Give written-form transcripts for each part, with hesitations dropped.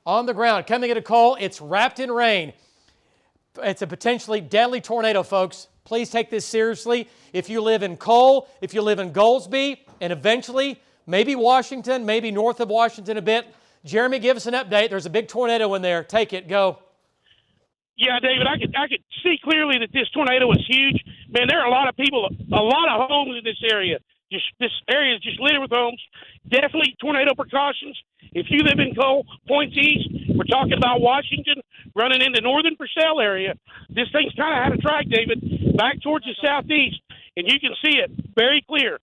on the ground. Coming into Cole, it's wrapped in rain. It's a potentially deadly tornado, folks. Please take this seriously. If you live in Cole, if you live in Goldsby, and eventually maybe Washington, maybe north of Washington a bit. Jeremy, give us an update. There's a big tornado in there. Take it. Go. Yeah, David, I could see clearly that this tornado was huge. Man, there are a lot of people, a lot of homes in this area. This area is just littered with homes. Definitely tornado precautions. If you live in Cole, points east, we're talking about Washington, running into northern Purcell area. This thing's kind of had a track, David, back towards the southeast, and you can see it very clear.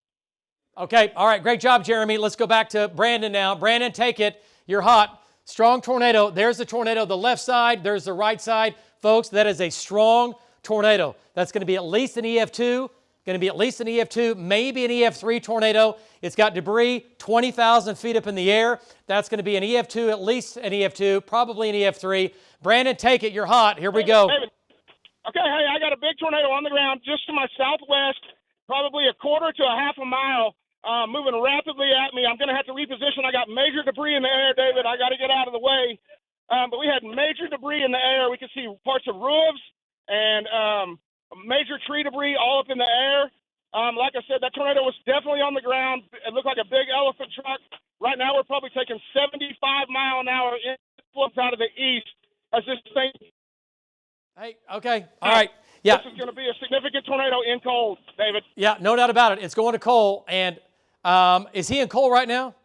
Okay, all right, great job, Jeremy. Let's go back to Brandon now. Brandon, take it. You're hot. Strong tornado. There's the tornado, the left side. There's the right side. Folks, that is a strong tornado. That's going to be at least an EF2. Going to be at least an EF2, maybe an EF3 tornado. It's got debris 20,000 feet up in the air. That's going to be an EF2, at least an EF2, probably an EF3. Brandon, take it. You're hot. Here we go. David. Okay, hey, I got a big tornado on the ground just to my southwest, probably a quarter to a half a mile, moving rapidly at me. I'm going to have to reposition. I got major debris in the air, David. I got to get out of the way. But we had major debris in the air. We could see parts of roofs and major tree debris all up in the air. Like I said, that tornado was definitely on the ground. It looked like a big elephant truck. Right now, we're probably taking 75-mile-an-hour influx out of the east as this thing. Hey, okay, all right. Yeah. This is going to be a significant tornado in Cole, David. Yeah, no doubt about it. It's going to Cole. And is he in Cole right now?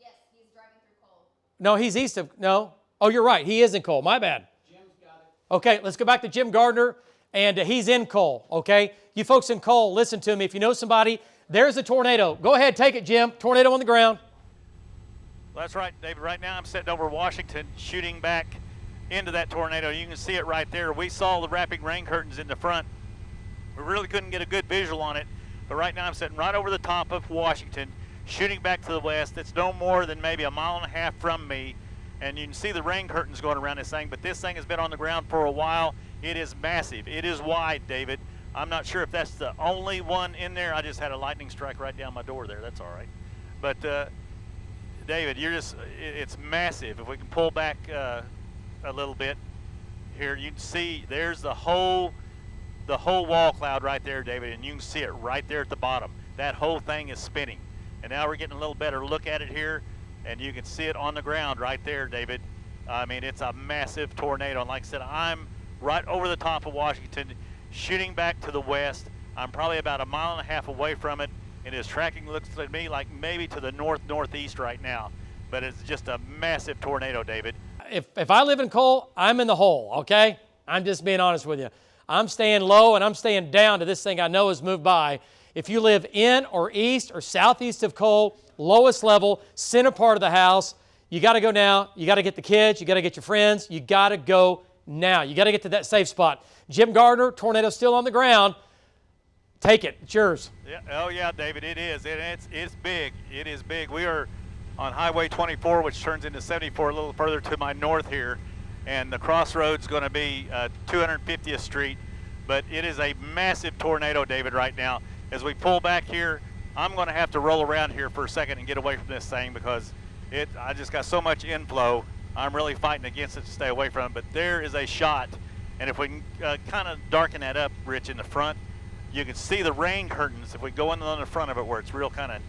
Yes, he's driving through Cole. No, he's east of, no. Oh, you're right. He is in Cole. My bad. Jim's got it. Okay, let's go back to Jim Gardner. And he's in Cole, okay? You folks in Cole, listen to me. If you know somebody, there's a tornado. Go ahead, take it, Jim. Tornado on the ground. That's right, David. Right now I'm sitting over Washington, shooting back into that tornado. You can see it right there. We saw the wrapping rain curtains in the front. We really couldn't get a good visual on it, but right now I'm sitting right over the top of Washington, shooting back to the west. It's no more than maybe a mile and a half from me, and you can see the rain curtains going around this thing, but this thing has been on the ground for a while. It is massive. It is wide, David. I'm not sure if that's the only one in there. I just had a lightning strike right down my door there. That's all right. But, David, it's massive. If we can pull back a little bit here, you can see there's the whole wall cloud right there, David, and you can see it right there at the bottom. That whole thing is spinning. And now we're getting a little better look at it here, and you can see it on the ground right there, David. I mean, it's a massive tornado. And like I said, I'm right over the top of Washington, shooting back to the west. I'm probably about a mile and a half away from it, and his tracking looks to me like maybe to the northeast right now. But it's just a massive tornado, David. If I live in Cole, I'm in the hole, okay? I'm just being honest with you. I'm staying low and I'm staying down to this thing I know has moved by. If you live in or east or southeast of Cole, lowest level, center part of the house, you got to go now. You got to get the kids. You got to get your friends. You got to go now. You got to get to that safe spot. Jim Gardner, tornado still on the ground. Take it. It's yours. Yeah. Oh, yeah, David, it is. It's big. It is big. We are on Highway 24, which turns into 74 a little further to my north here. And the crossroads going to be 250th Street. But it is a massive tornado, David, right now. As we pull back here, I'm going to have to roll around here for a second and get away from this thing because I just got so much inflow. I'm really fighting against it to stay away from it. But there is a shot. And if we can kind of darken that up, Rich, in the front, you can see the rain curtains. If we go in on the front of it where it's real kind of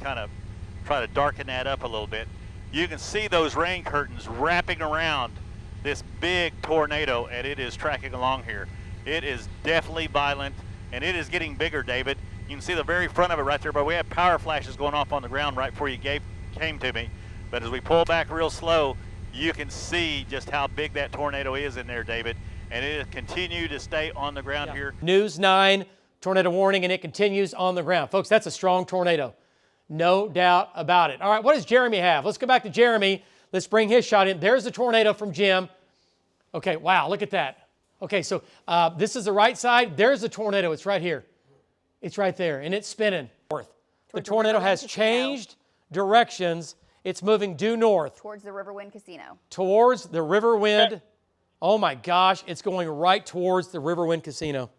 try to darken that up a little bit, you can see those rain curtains wrapping around this big tornado, and it is tracking along here. It is definitely violent, and it is getting bigger, David. You can see the very front of it right there, but we have power flashes going off on the ground right before you came to me. But as we pull back real slow, you can see just how big that tornado is in there, David. And it has continued to stay on the ground here. News 9, tornado warning, and it continues on the ground. Folks, that's a strong tornado. No doubt about it. All right, what does Jeremy have? Let's go back to Jeremy. Let's bring his shot in. There's the tornado from Jim. Okay, wow, look at that. Okay, so this is the right side. There's the tornado. It's right here. It's right there, and it's spinning north. The tornado has changed directions. It's moving due north. Towards the Riverwind Casino. Towards the Riverwind. Oh, my gosh, it's going right towards the Riverwind Casino.